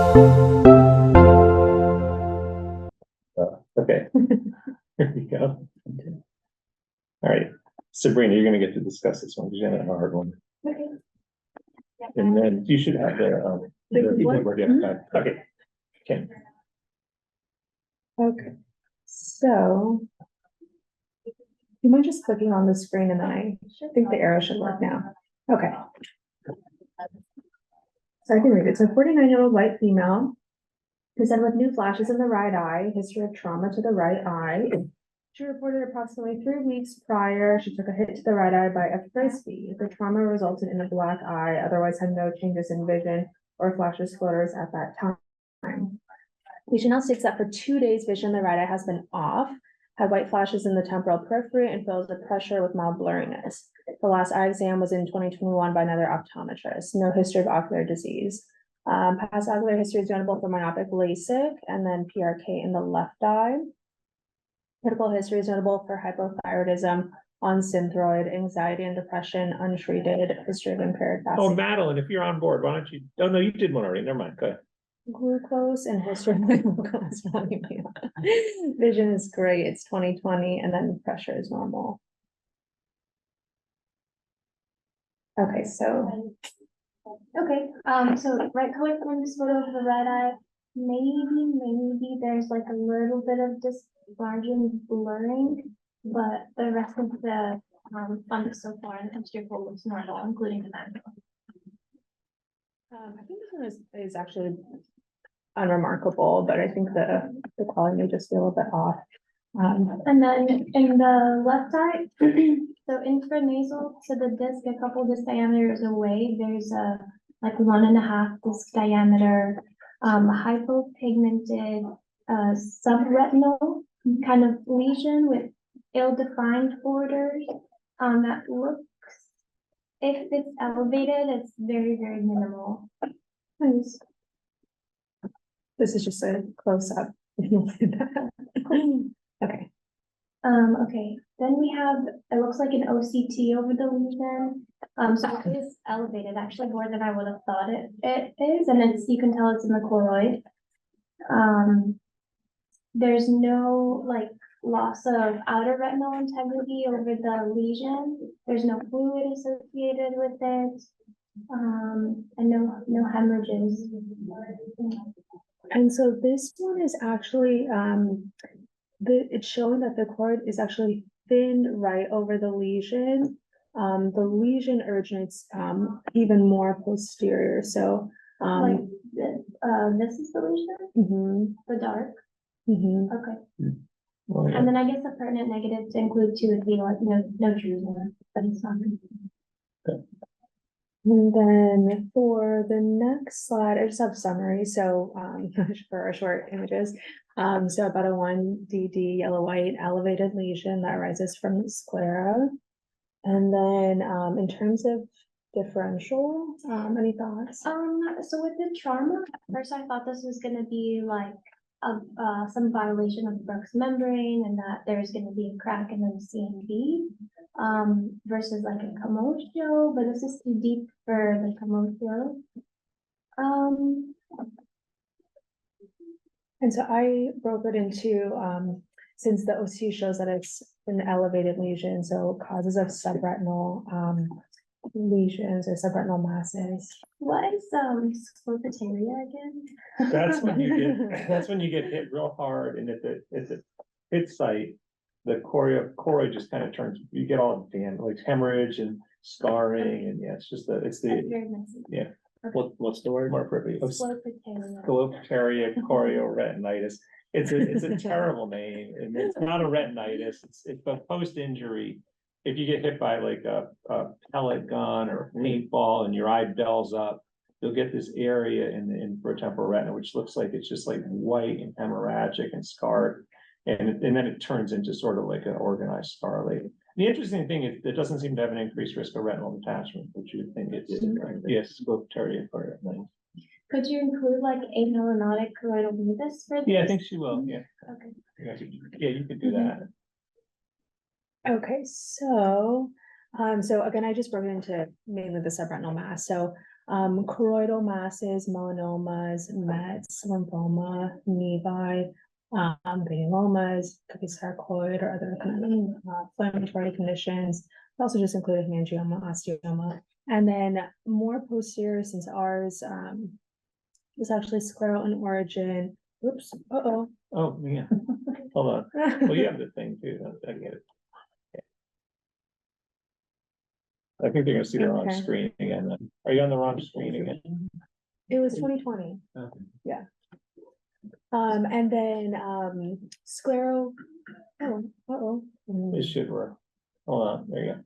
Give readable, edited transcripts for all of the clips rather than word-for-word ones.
Okay. Here we go. All right, Sabrina, you're gonna get to discuss this one because you have a hard one. Okay. And then you should have the okay. Kim. Okay, so you mind just clicking on the screen and then I think the arrow should work now. Okay. So I can read it. So 49-year-old white female presented with new flashes in the right eye, history of trauma to the right eye. She reported approximately 3 weeks prior, she took a hit to the right eye by a frisbee. The trauma resulted in a black eye, otherwise had no changes in vision or flashes floaters at that time. Patient now states that for 2 days, vision in the right eye has been off, had white flashes in the temporal periphery, and feels the pressure with mild blurriness. The last eye exam was in 2021 by another optometrist. No history of ocular disease. Past ocular history is notable for myopic LASIK and then PRK in the left eye. Medical history is notable for hypothyroidism, on synthroid, anxiety and depression, untreated, history of impaired Oh, fasting. Madeline, if you're on board, why don't you? Oh, no, you did one already. Never mind. Go ahead. Glucose and history of glucose. Vision is great. It's 2020, and then pressure is normal. Okay, so Okay, so right color from this photo of the red eye, maybe there's like a little bit of this margin blurring, but the rest of the fundus so far in the texture pool looks normal, including the macula. I think this one is actually unremarkable, but I think the quality may just be a little bit off. And then in the left eye, so intranasal to the disc, a couple disc diameters away, there's a like 1.5 disc diameter, hypopigmented, subretinal kind of lesion with ill-defined borders. That looks, if it's elevated, it's very, very minimal. Nice. This is just a close-up. Okay. Okay, then we have, it looks like an OCT over the lesion. So it is elevated, actually more than I would have thought it is, and it's, you can tell it's in the choroid. There's no like loss of outer retinal integrity over the lesion. There's no fluid associated with it. And no hemorrhages. And so this one is actually, it's showing that the cord is actually thinned right over the lesion. The lesion originates even more posterior. So Like this is the lesion, the dark. Okay. Oh, yeah. And then I guess the pertinent negative to include too would be like no drusen, but it's not. And then for the next slide, I just have summary. So for our short images, so about a 1DD yellow white elevated lesion that arises from the sclera. And then in terms of differential, any thoughts? So with the trauma, first I thought this was gonna be like some violation of the Brooks membrane and that there's gonna be a crack in the CNV, versus like a commotio, but this is too deep for the commotio. And so I broke it into, since the OC shows that it's an elevated lesion, so causes of subretinal lesions or subretinal masses. What is scleropteria again? That's when you get hit real hard, and at the hit site, the choroid just kind of turns. You get all damn like hemorrhage and scarring, and yeah, it's That's very messy. yeah. Okay. What's the word more appropriate? Scleropteria. Scleropteria chorioretinitis. It's a terrible name, and it's not a retinitis. It's a post-injury. If you get hit by like a pellet gun or a paintball and your eye bells up, you'll get this area in the infratemporal retina, which looks like it's just like white and hemorrhagic and scarred. And then it turns into sort of like an organized scar later. The interesting thing is it doesn't seem to have an increased risk of retinal detachment, which you would think it is. Yes, scleropteria chorioretinitis. Could you include like amelanotic choroidal nevus for this? Yeah, I think she will. Yeah. Okay. Yeah, you could do that. Okay, so, so again, I just broke it into mainly the subretinal mass. So, choroidal masses, melanomas, mets, lymphoma, nevi, granulomas, could be sarcoid or other kind of inflammatory conditions. It also just included hemangioma, osteoma. And then more posterior, since ours was actually scleral in origin. Oops, uh-oh. Oh, yeah, hold on. Well, you have the thing too. I get it. I think they're gonna see the wrong Okay. screen again then. Are you on the wrong screen again? It was 2020. Okay. And then scleral. This should work. Hold on, there you go.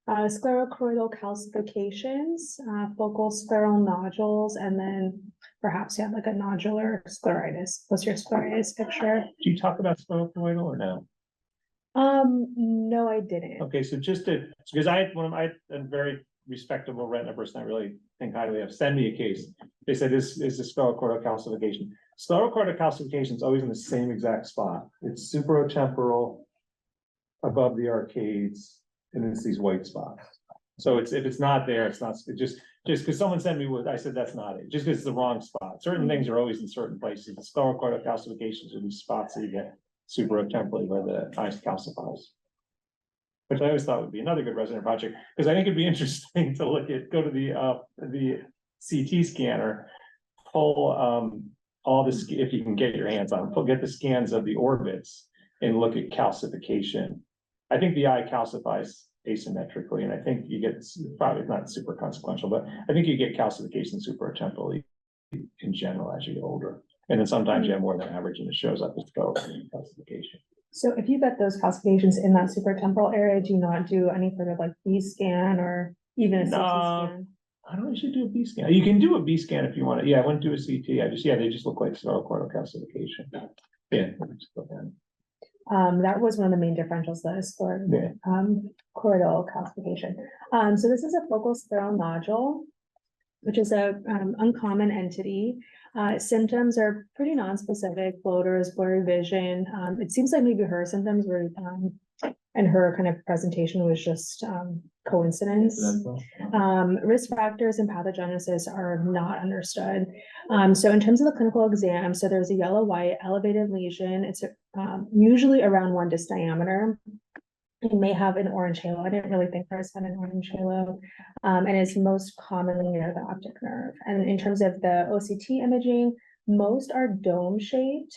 Sclerochoroidal calcifications, focal scleral nodules, and then perhaps you have like a nodular scleritis. What's your scleritis picture? Do you talk about sclerochoroidal or no? No, I didn't. Okay, so just to, because a very respectable retina person I really think highly of, send me a case. They said this is a sclerochoroidal calcification. Sclerochoroidal calcification is always in the same exact spot. It's supratemporal above the arcades, and it's these white spots. So if it's not there, it's not, just because someone sent me what I said, that's not it, just because it's the wrong spot. Certain things are always in certain places. The sclerochoroidal calcifications are these spots that you get supratemporally where the ice calcifies. Which I always thought would be another good resident project, because I think it'd be interesting to go to the CT scanner, pull all this, if you can get your hands on it, get the scans of the orbits and look at calcification. I think the eye calcifies asymmetrically, and I think you get, probably not super consequential, but I think you get calcification supratemporally in general as you get older. And then sometimes you have more than average and it shows up as calcification. So if you get those calcifications in that supratemporal area, do you not do any sort of like B scan or even a CT scan? I don't usually do a B scan. You can do a B scan if you want to. Yeah, I wouldn't do a CT. They just look like sclerochoroidal calcification. Yeah. That was one of the main differentials that is for Yeah. choroidal calcification. So this is a focal scleral nodule, which is a uncommon entity. Symptoms are pretty nonspecific, bloaters, blurry vision. It seems like maybe her symptoms were, and her kind of presentation was just coincidence. Risk factors and pathogenesis are not understood. So in terms of the clinical exam, so there's a yellow-white elevated lesion. It's usually around 1 disc diameter. It may have an orange halo. I didn't really think hers had an orange halo, and it's most commonly near the optic nerve. And in terms of the OCT imaging, most are dome shaped.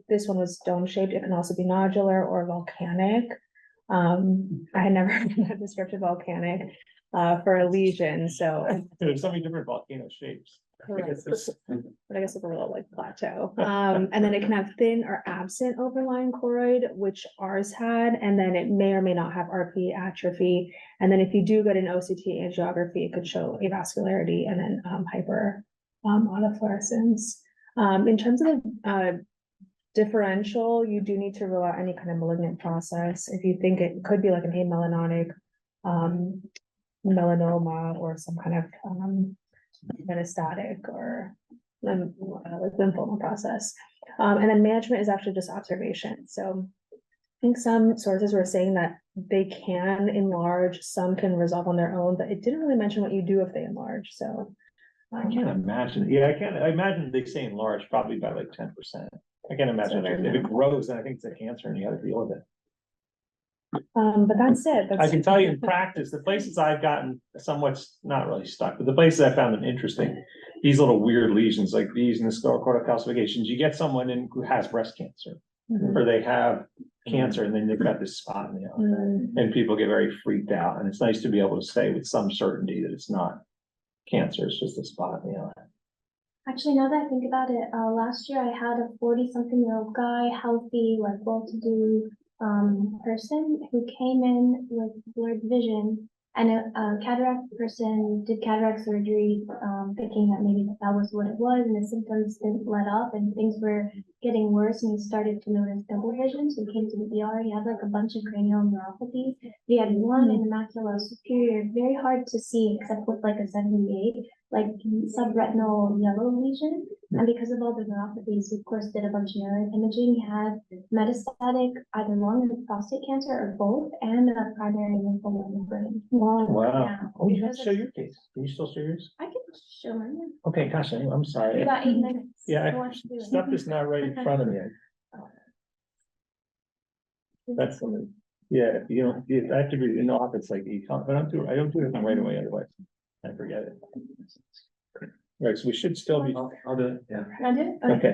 This one was dome shaped. It can also be nodular or volcanic. I had never heard that description, volcanic, for a lesion. So There's so many different volcano shapes. correct. But I guess it's a little like plateau. And then it can have thin or absent overlying choroid, which ours had, and then it may or may not have RP atrophy. And then if you do get an OCT angiography, it could show avascularity and then hyper autofluorescence. In terms of the differential, you do need to rule out any kind of malignant process. If you think it could be like an amelanonic melanoma or some kind of metastatic or lymphoma process. And then management is actually just observation. So I think some sources were saying that they can enlarge, some can resolve on their own, but it didn't really mention what you do if they enlarge. So I can't imagine. Yeah, I imagine they say enlarge probably by like 10%. I can't imagine if it grows, then I think it's a cancer and you have to deal with it. but that's it. I can tell you in practice, the places I've gotten somewhat, not really stuck, but the places I found them interesting, these little weird lesions like these in the sclerochoroidal calcifications, you get someone in who has breast cancer, or they have cancer and then they've got this spot in the eye, and people get very freaked out. And it's nice to be able to say with some certainty that it's not cancer, it's just a spot in the eye. Actually, now that I think about it, last year I had a 40-something-year-old guy, healthy, like well-to-do person who came in with blurred vision, and a cataract person did cataract surgery, thinking that maybe that was what it was, and the symptoms didn't let up and things were getting worse, and he started to notice double vision. So he came to the ER. He had like a bunch of cranial neuropathies. He had one in the macula superior, very hard to see except with like a 78, like subretinal yellow lesion. And because of all the neuropathies, we of course did a bunch of neuroimaging. He had metastatic, either lung or prostate cancer or both, and a primary lymphoma in the brain. Wow. Wow. Yeah. Oh, you have to show your case. Can you still show yours? I can show mine. Okay, gosh, I'm We sorry. got 8 minutes. Yeah, Who wants to do it? stuff is not right in front of me. That's something, yeah, you know, I have to be in the office like, but I don't do anything right away, otherwise I forget it. Right, so we should still be. I'll do it, yeah. Can I do it? Okay.